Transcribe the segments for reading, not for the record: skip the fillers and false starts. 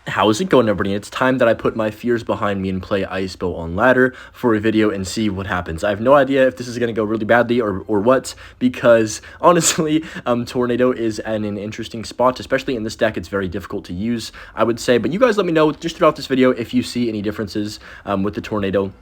How's it going, everybody? It's time that I put my fears behind me and play Ice Bow on ladder for a video and see what happens. I have no idea if this is going to go really badly or what, because honestly, Tornado is in an interesting spot, especially in this deck. It's very difficult to use, I would say. But you guys let me know just throughout this video if you see any differences with the Tornado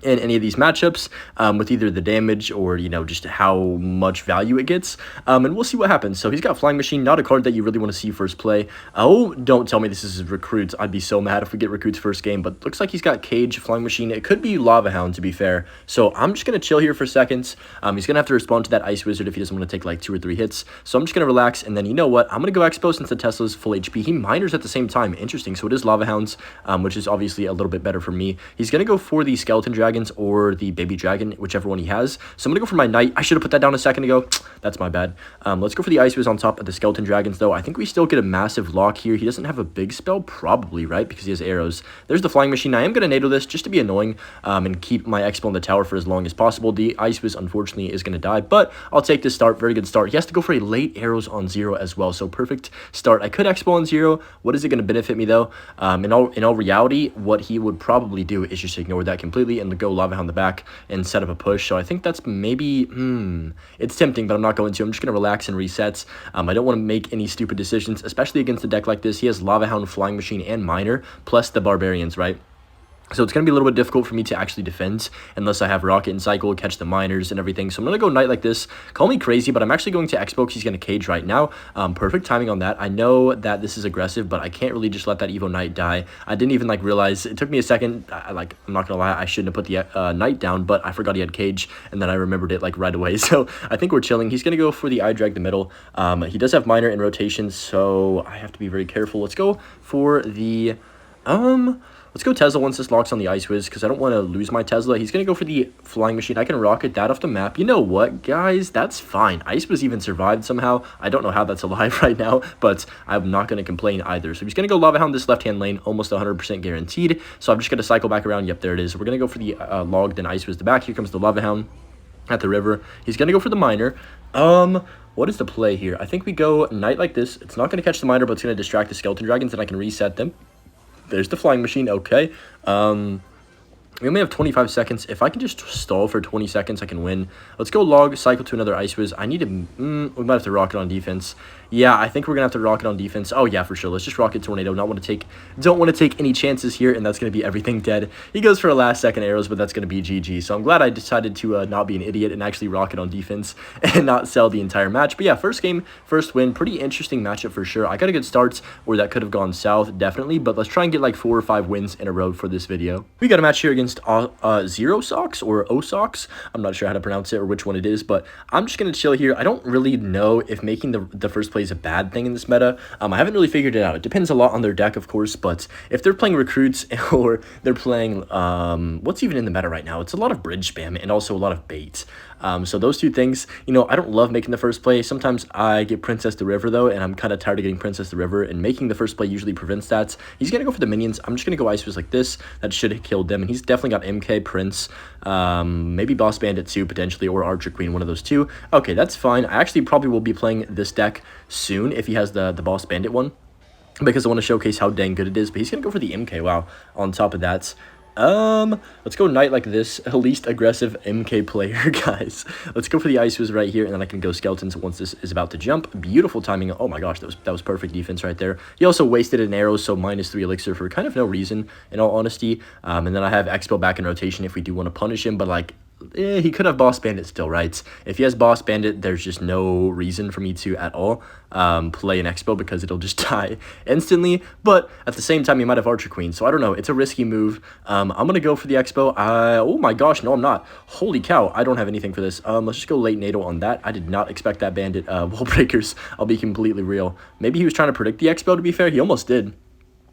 in any of these matchups, with either the damage or, just how much value it gets, and we'll see what happens. So he's got Flying Machine, not a card that you really want to see first play. Oh, don't tell me this is Recruits. I'd be so mad if we get Recruits first game, but looks like he's got Cage, Flying Machine. It could be Lava Hound, to be fair. So I'm just going to chill here for seconds. He's going to have to respond to that Ice Wizard if he doesn't want to take like 2 or 3 hits. So I'm just going to relax, and then you know what? I'm going to go Expo since the Tesla's full HP. He miners at the same time. Interesting. So it is Lava Hounds, which is obviously a little bit better for me. He's going to go for the Skeleton Dragons or the Baby Dragon, whichever one he has. So I'm going to go for my Knight. I should have put that down a second ago. That's my bad. Let's go for the Ice Wiz on top of the Skeleton Dragons, though. I think we still get a massive lock here. He doesn't have a big spell, probably, right? Because he has arrows. There's the Flying Machine. I am going to NATO this just to be annoying and keep my Expo in the tower for as long as possible. The Ice Wiz, unfortunately, is going to die, but I'll take this start. Very good start. He has to go for a late arrows on 0 as well, so perfect start. I could Expo on 0. What is it going to benefit me, though? In all reality, what he would probably do is just ignore that completely and go Lava Hound the back and set up a push. So I think that's maybe, it's tempting, but I'm not going to. I'm just going to relax and reset. I don't want to make any stupid decisions, especially against a deck like this. He has Lava Hound, Flying Machine, and Miner, plus the Barbarians, right? So it's going to be a little bit difficult for me to actually defend unless I have Rocket and Cycle, catch the miners and everything. So I'm going to go Knight like this. Call me crazy, but I'm actually going to Expo because he's going to Cage right now. Perfect timing on that. I know that this is aggressive, but I can't really just let that Evo Knight die. I didn't even realize. It took me a second. I'm not going to lie. I shouldn't have put the Knight down, but I forgot he had Cage, and then I remembered it right away. So I think we're chilling. He's going to go for the Eye Drag the middle. He does have Miner in rotation, so I have to be very careful. Let's go for the... Let's go Tesla once this locks on the Ice Wiz, because I don't want to lose my Tesla. He's going to go for the Flying Machine. I can rocket that off the map. You know what, guys? That's fine. Ice Wiz even survived somehow. I don't know how that's alive right now, but I'm not going to complain either. So he's going to go Lava Hound this left-hand lane, almost 100% guaranteed. So I'm just going to cycle back around. Yep, there it is. We're going to go for the Logged and Ice Wiz the back. Here comes the Lava Hound at the river. He's going to go for the Miner. What is the play here? I think we go Knight like this. It's not going to catch the Miner, but it's going to distract the Skeleton Dragons, and I can reset them. There's the Flying Machine. Okay. We only have 25 seconds. If I can just stall for 20 seconds, I can win. Let's go Log, cycle to another Ice Wiz. I need to... we might have to Rocket on defense. Yeah, I think we're going to have to Rocket on defense. Oh, yeah, for sure. Let's just Rocket Tornado. Don't want to take any chances here, and that's going to be everything dead. He goes for a last-second arrows, but that's going to be GG. So I'm glad I decided to not be an idiot and actually Rocket on defense and not sell the entire match. But yeah, first game, first win. Pretty interesting matchup for sure. I got a good start where that could have gone south, definitely. But let's try and get like 4 or 5 wins in a row for this video. We got a match here against Zero Socks or O-Socks. I'm not sure how to pronounce it or which one it is, but I'm just going to chill here. I don't really know if making the first play is a bad thing in this meta. I haven't really figured it out. It depends a lot on their deck, of course, but if they're playing Recruits or they're playing, what's even in the meta right now? It's a lot of bridge spam and also a lot of bait. So those two things, I don't love making the first play. Sometimes I get Princess the River, though, and I'm kind of tired of getting Princess the River, and making the first play usually prevents that. He's going to go for the minions. I'm just going to go Ice Wiz like this. That should have killed them, and he's definitely got MK, Prince, maybe Boss Bandit too, potentially, or Archer Queen, one of those two. Okay, that's fine. I actually probably will be playing this deck soon if he has the Boss Bandit one, because I want to showcase how dang good it is, but he's going to go for the MK, wow, on top of that. Let's go Knight like this, least aggressive MK player, guys. Let's go for the Ice Wiz right here, and then I can go Skeletons once this is about to jump. Beautiful timing. Oh my gosh, that was perfect defense right there. He also wasted an arrow, so -3 elixir for kind of no reason, in all honesty. And then I have Expo back in rotation if we do want to punish him, but he could have Boss Bandit still, right? If he has Boss Bandit, there's just no reason for me to at all play an Expo because it'll just die instantly. But at the same time, he might have Archer Queen, so I don't know. It's a risky move. I'm going to go for the Expo. Oh my gosh, no, I'm not. Holy cow, I don't have anything for this. Let's just go late NATO on that. I did not expect that Bandit wall breakers. I'll be completely real. Maybe he was trying to predict the Expo, to be fair. He almost did,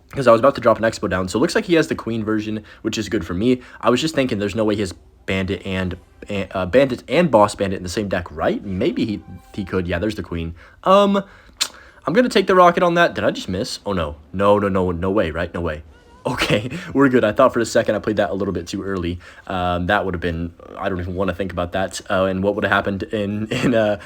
because I was about to drop an Expo down. So it looks like he has the Queen version, which is good for me. I was just thinking there's no way he has Bandit and Boss Bandit in the same deck, right? Maybe he could. Yeah, there's the Queen. I'm gonna take the Rocket on that. Did I just miss? Oh no, no way, right? No way. Okay, we're good. I thought for a second I played that a little bit too early. That would have been, I don't even want to think about that, and what would have happened in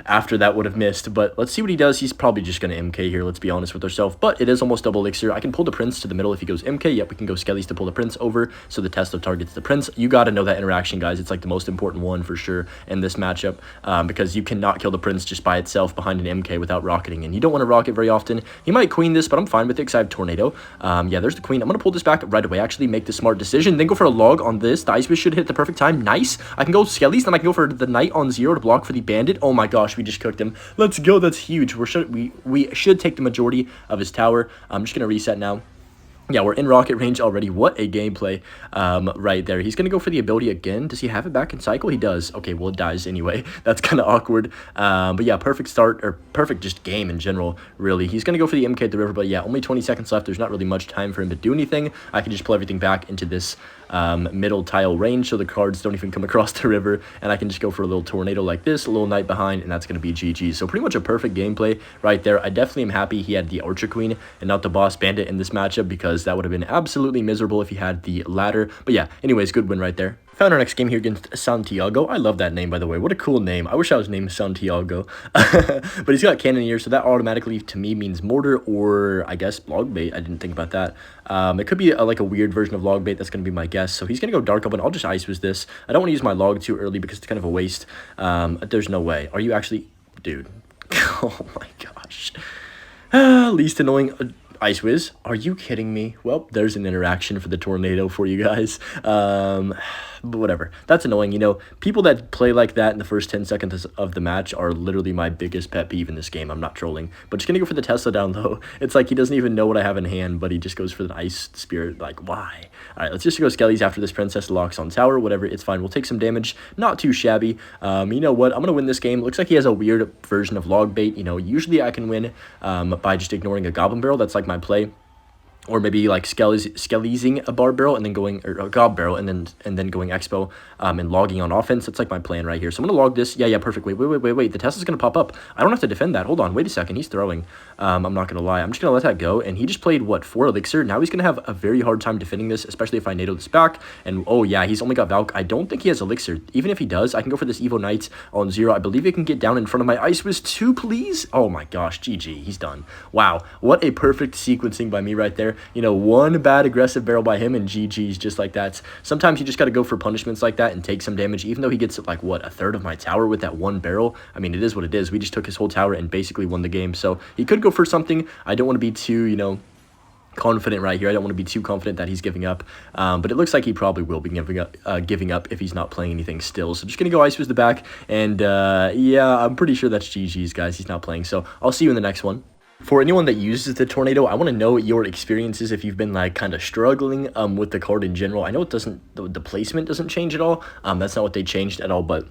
after that would have missed. But let's see what he does. He's probably just going to MK here, let's be honest with ourselves. But it is almost double elixir. I can pull the prince to the middle if he goes MK. Yep, we can go Skellies to pull the prince over, so the Tesla targets the prince. You got to know that interaction, guys. It's like the most important one for sure in this matchup, because you cannot kill the prince just by itself behind an MK without rocketing, and you don't want to rocket very often. He might queen this, but I'm fine with it because I have Tornado. Yeah, there's the queen. I'm going to pull this back right away, actually make the smart decision, then go for a log on this. The Ice Wish should hit the perfect time. Nice. I can go Skellies, then I can go for the Knight on 0 to block for the Bandit. Oh my gosh, we just cooked him. Let's go. That's huge. We should take the majority of his tower. I'm just going to reset now. Yeah, we're in rocket range already. What a gameplay right there. He's going to go for the ability again. Does he have it back in cycle? He does. Okay, well, it dies anyway. That's kind of awkward. But yeah, perfect start, or perfect just game in general, really. He's going to go for the MK at the river, but yeah, only 20 seconds left. There's not really much time for him to do anything. I can just pull everything back into this middle tile range, so the cards don't even come across the river, and I can just go for a little tornado like this, a little knight behind, and that's going to be GG. So pretty much a perfect gameplay right there. I definitely am happy he had the Archer Queen and not the Boss Bandit in this matchup, because that would have been absolutely miserable if he had the ladder. But yeah, anyways, good win right there. Found our next game here against Santiago. I love that name, by the way. What a cool name. I wish I was named Santiago. But he's got Cannoneer, so that automatically, to me, means Mortar or, I guess, Log Bait. I didn't think about that. It could be like a weird version of Log Bait. That's going to be my guess. So he's going to go Dark Goblin. I'll just Ice Wish this. I don't want to use my Log too early because it's kind of a waste. There's no way. Are you actually... Dude. Oh, my gosh. Least annoying... Ice Wiz, are you kidding me? Well, there's an interaction for the tornado for you guys. But whatever. That's annoying. You know, people that play like that in the first 10 seconds of the match are literally my biggest pet peeve in this game. I'm not trolling. But just going to go for the Tesla down low. It's like he doesn't even know what I have in hand, but he just goes for the Ice Spirit. Like, why? All right, let's just go Skellies after this Princess locks on tower. Whatever, it's fine. We'll take some damage. Not too shabby. You know what? I'm going to win this game. Looks like he has a weird version of Log Bait. You know, usually I can win by just ignoring a Goblin Barrel. That's like my play. Or maybe like Skelliesing a Barb Barrel and then going, or a Gob Barrel and then going Expo and logging on offense. That's like my plan right here. So I'm going to log this. Yeah, perfect. Wait. The Tesla's going to pop up. I don't have to defend that. Hold on. Wait a second. He's throwing. I'm not going to lie. I'm just going to let that go. And he just played, what, 4 Elixir? Now he's going to have a very hard time defending this, especially if I NATO this back. And, oh, yeah, he's only got Valk. I don't think he has Elixir. Even if he does, I can go for this Evo Knight on 0. I believe it can get down in front of my Ice Wiz 2, please. Oh, my gosh. GG. He's done. Wow. What a perfect sequencing by me right there. You know, one bad aggressive barrel by him and GG's just like that. Sometimes you just got to go for punishments like that and take some damage, even though he gets like, what, a third of my tower with that one barrel. I mean, it is what it is. We just took his whole tower and basically won the game. So he could go for something. I don't want to be too, you know, confident right here. I don't want to be too confident that he's giving up, but it looks like he probably will be giving up if he's not playing anything still. So just gonna go Ice Wiz the back, and yeah, I'm pretty sure that's GG's, guys. He's not playing, so I'll see you in the next one. For anyone that uses the tornado, I want to know your experiences if you've been like kind of struggling with the card in general. I know it doesn't, the placement doesn't change at all. That's not what they changed at all, but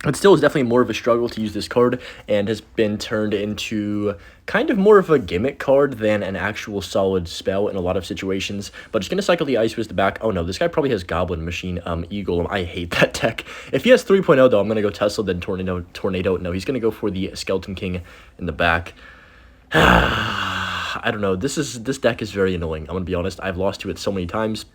it still is definitely more of a struggle to use this card and has been turned into kind of more of a gimmick card than an actual solid spell in a lot of situations. But just going to cycle the Ice Wiz the back. Oh no, this guy probably has Goblin Machine, Eagle. I hate that deck. If he has 3.0 though, I'm going to go Tesla, then Tornado. No, he's going to go for the Skeleton King in the back. I don't know. This deck is very annoying. I'm going to be honest. I've lost to it so many times.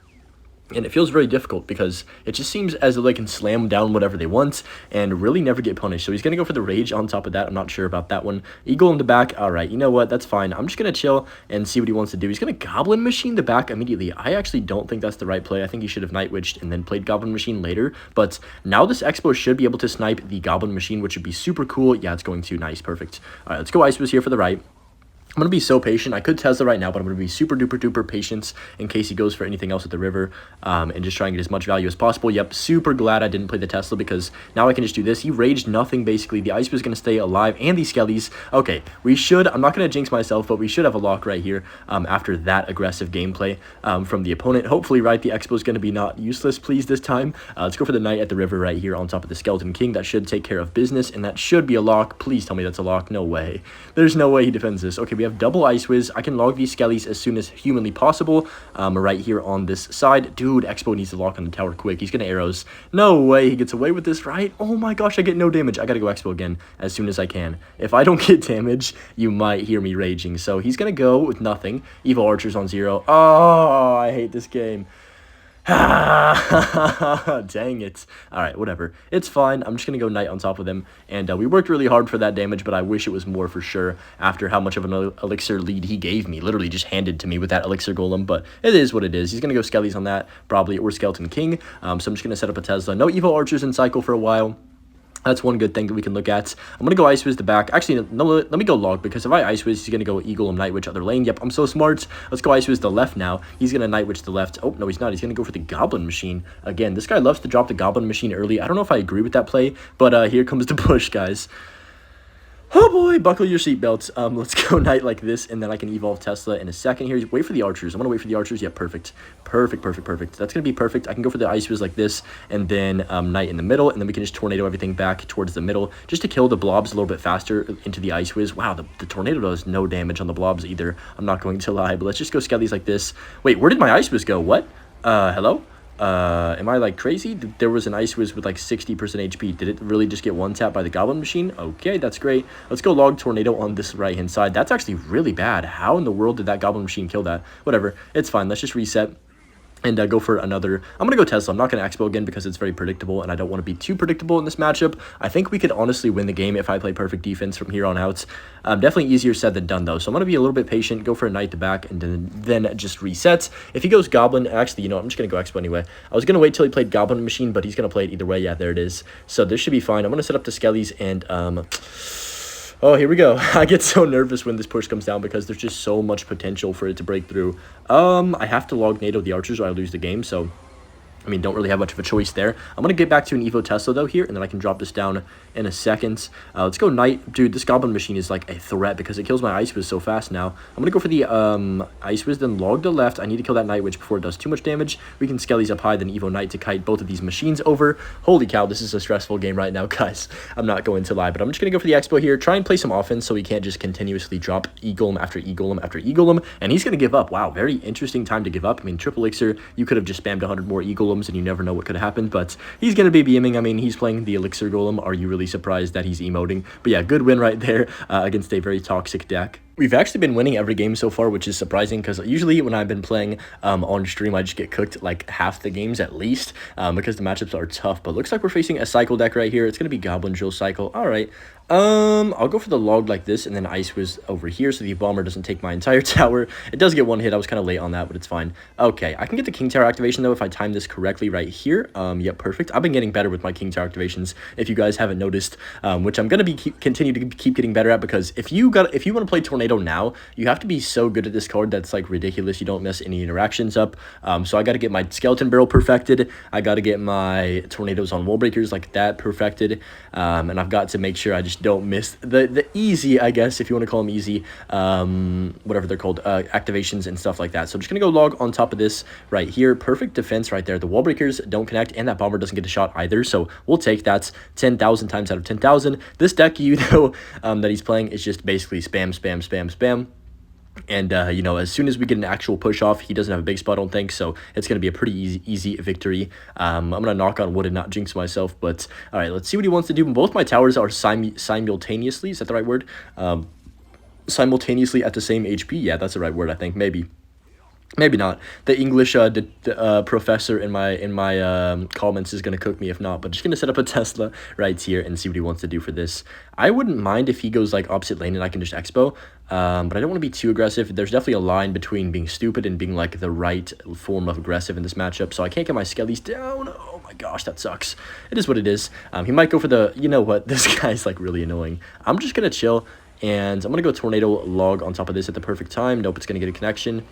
And it feels very difficult because it just seems as though they can slam down whatever they want and really never get punished. So he's going to go for the Rage on top of that. I'm not sure about that one. Eagle in the back. All right, you know what? That's fine. I'm just going to chill and see what he wants to do. He's going to Goblin Machine the back immediately. I actually don't think that's the right play. I think he should have Night Witched and then played Goblin Machine later. But now this Expo should be able to snipe the Goblin Machine, which would be super cool. Yeah, it's going to. Nice. Perfect. All right, let's go Ice Wiz here for the right. I'm going to be so patient. I could Tesla right now, but I'm going to be super duper duper patient in case he goes for anything else at the river and just try and get as much value as possible. Yep, super glad I didn't play the Tesla because now I can just do this. He raged nothing, basically. The Ice was going to stay alive and these Skellies. Okay, we should, I'm not going to jinx myself, but we should have a lock right here after that aggressive gameplay from the opponent. Hopefully, right, the Expo is going to be not useless, please, this time. Let's go for the Knight at the river right here on top of the Skeleton King. That should take care of business, and that should be a lock. Please tell me that's a lock. No way. There's no way he defends this. Okay, we we have double Ice Whiz. I can log these skellies as soon as humanly possible. Right here on this side. Dude, Expo needs to lock on the tower quick. He's gonna arrows. No way he gets away with this, right? Oh my gosh, I get no damage. I gotta go Expo again as soon as I can. If I don't get damage, you might hear me raging. So he's gonna go with nothing. Evil Archer's on 0. Oh, I hate this game. Dang it. Alright, whatever. It's fine. I'm just going to go Knight on top of him. And we worked really hard for that damage, but I wish it was more for sure after how much of an elixir lead he gave me. Literally just handed to me with that elixir golem, but it is what it is. He's going to go Skellies on that, probably, or Skeleton King. So I'm just going to set up a Tesla. No Evil Archers in cycle for a while. That's one good thing that we can look at. I'm going to go Ice Whiz the back. Actually, no, let me go Log, because if I Ice Whiz, he's going to go Eagle and Night Witch other lane. Yep, I'm so smart. Let's go Ice Whiz the left now. He's going to Night Witch the left. Oh, no, he's not. He's going to go for the Goblin Machine. Again, this guy loves to drop the Goblin Machine early. I don't know if I agree with that play, but here comes the push, guys. Oh boy, buckle your seatbelts. Let's go Knight like this, and then I can evolve Tesla in a second here. Wait for the Archers. I'm going to wait for the Archers. Yeah, perfect. Perfect. That's going to be perfect. I can go for the Ice Whiz like this, and then Knight in the middle, and then we can just Tornado everything back towards the middle, just to kill the blobs a little bit faster into the Ice Whiz. Wow, the Tornado does no damage on the blobs either. I'm not going to lie, but let's just go Skellies like this. Wait, where did my Ice Whiz go? What? Hello? Am I like crazy? There was an Ice Whiz with like 60% HP. Did it really just get one tap by the Goblin Machine? Okay, that's great. Let's go Log Tornado on this right hand side. That's actually really bad. How in the world did that Goblin Machine kill that? Whatever, it's fine. Let's just reset and go for another. I'm going to go Tesla. I'm not going to Expo again because it's very predictable, and I don't want to be too predictable in this matchup. I think we could honestly win the game if I play perfect defense from here on out. Definitely easier said than done, though. So I'm going to be a little bit patient, go for a Knight to back, and then just reset. If he goes Goblin, actually, you know, I'm just going to go Expo anyway. I was going to wait till he played Goblin Machine, but he's going to play it either way. Yeah, there it is. So this should be fine. I'm going to set up the Skellies and oh, here we go. I get so nervous when this push comes down because there's just so much potential for it to break through. I have to log NATO the Archers or I lose the game, so I mean, don't really have much of a choice there. I'm going to get back to an Evo Tesla, though, here, and then I can drop this down in a second. Let's go Knight. Dude, this Goblin Machine is like a threat because it kills my Ice Whiz so fast now. I'm going to go for the Ice Whiz, then log the left. I need to kill that Night Witch before it does too much damage. We can Skellies up high, then Evo Knight to kite both of these machines over. Holy cow, this is a stressful game right now, guys. I'm not going to lie, but I'm just going to go for the Expo here. Try and play some offense so we can't just continuously drop E-Golem after E-Golem after E-Golem, and he's going to give up. Wow, very interesting time to give up. I mean, triple Elixir, you could have just spammed 100 more E-Golems, and you never know what could have happened, but he's going to be beaming. I mean, he's playing the Elixir Golem. Are you really surprised that he's emoting? But yeah, good win right there against a very toxic deck. We've actually been winning every game so far, which is surprising because usually when I've been playing on stream, I just get cooked like half the games at least because the matchups are tough. But looks like we're facing a cycle deck right here. It's going to be Goblin Drill Cycle. All right. I'll go for the log like this and then Ice Whiz over here so the bomber doesn't take my entire tower. It does get one hit. I was kind of late on that, but it's fine. Okay, I can get the King Tower activation though if I time this correctly right here. Yep, perfect. I've been getting better with my King Tower activations if you guys haven't noticed, which I'm going to continue to keep getting better at because if you want to play Tornado now, you have to be so good at this card that's like ridiculous. You don't mess any interactions up. So I got to get my Skeleton Barrel perfected. I got to get my Tornadoes on Wall Breakers like that perfected. And I've got to make sure I just don't miss the easy, I guess, if you want to call them easy, whatever they're called, activations and stuff like that. So I'm just going to go log on top of this right here. Perfect defense right there. The Wall Breakers don't connect, and that bomber doesn't get a shot either. So we'll take that 10,000 times out of 10,000. This deck, you know, that he's playing is just basically spam, spam, spam, spam. And, you know, as soon as we get an actual push off, he doesn't have a big spot, I don't think, so it's going to be a pretty easy victory. I'm going to knock on wood and not jinx myself, but, all right, let's see what he wants to do. Both my towers are simultaneously, is that the right word? Simultaneously at the same HP. Yeah, that's the right word, I think, maybe. Maybe not. The English professor in my comments is going to cook me if not, but just going to set up a Tesla right here and see what he wants to do for this. I wouldn't mind if he goes like opposite lane and I can just Expo, but I don't want to be too aggressive. There's definitely a line between being stupid and being like the right form of aggressive in this matchup, so I can't get my Skellies down. Oh my gosh, that sucks. It is what it is. He might go for the, you know what, this guy's like really annoying. I'm just going to chill. And I'm going to go Tornado log on top of this at the perfect time. Nope, it's going to get a connection.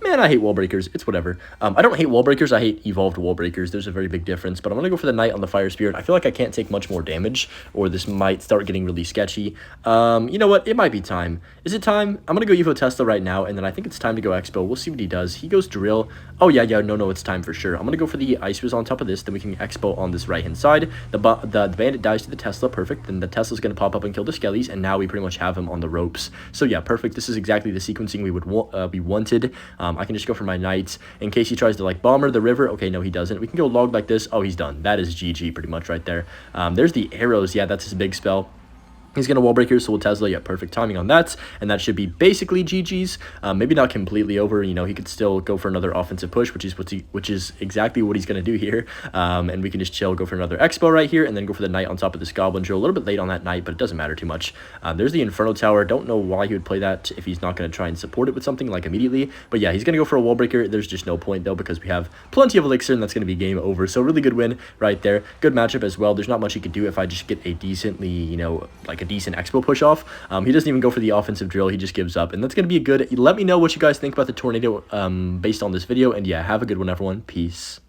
Man, I hate wall breakers. It's whatever. I don't hate wall breakers. I hate evolved wall breakers. There's a very big difference. But I'm going to go for the Knight on the Fire Spirit. I feel like I can't take much more damage, or this might start getting really sketchy. You know what? It might be time. Is it time? I'm going to go Evo Tesla right now, and then I think it's time to go Expo. We'll see what he does. He goes Drill. Oh, yeah, no, it's time for sure. I'm going to go for the Ice Whiz on top of this. Then we can Expo on this right-hand side. The Bandit dies to the Tesla. Perfect. Then the Tesla's going to pop up and kill the Skellies, and now we pretty much have have him on the ropes. So yeah, perfect. This is exactly the sequencing we would we wanted. I can just go for my knights in case he tries to like bomber the river. Okay, no, he doesn't. We can go log like this. Oh, he's done. That is GG pretty much right there. There's the arrows. Yeah, that's his big spell. He's going to wall break here, so we'll Tesla. Yeah, perfect timing on that. And that should be basically GG's. Maybe not completely over. You know, he could still go for another offensive push, which is exactly what he's going to do here. And we can just chill, go for another Expo right here, and then go for the Knight on top of this Goblin Drill. A little bit late on that Knight, but it doesn't matter too much. There's the Inferno Tower. Don't know why he would play that if he's not going to try and support it with something like immediately. But yeah, he's going to go for a wall breaker. There's just no point, though, because we have plenty of Elixir, and that's going to be game over. So really good win right there. Good matchup as well. There's not much he could do if I just get a decently, you know, like a decent Expo push off. He doesn't even go for the offensive drill. He just gives up, and that's going to be a good. Let me know what you guys think about the tornado based on this video, and yeah, have a good one, everyone. Peace.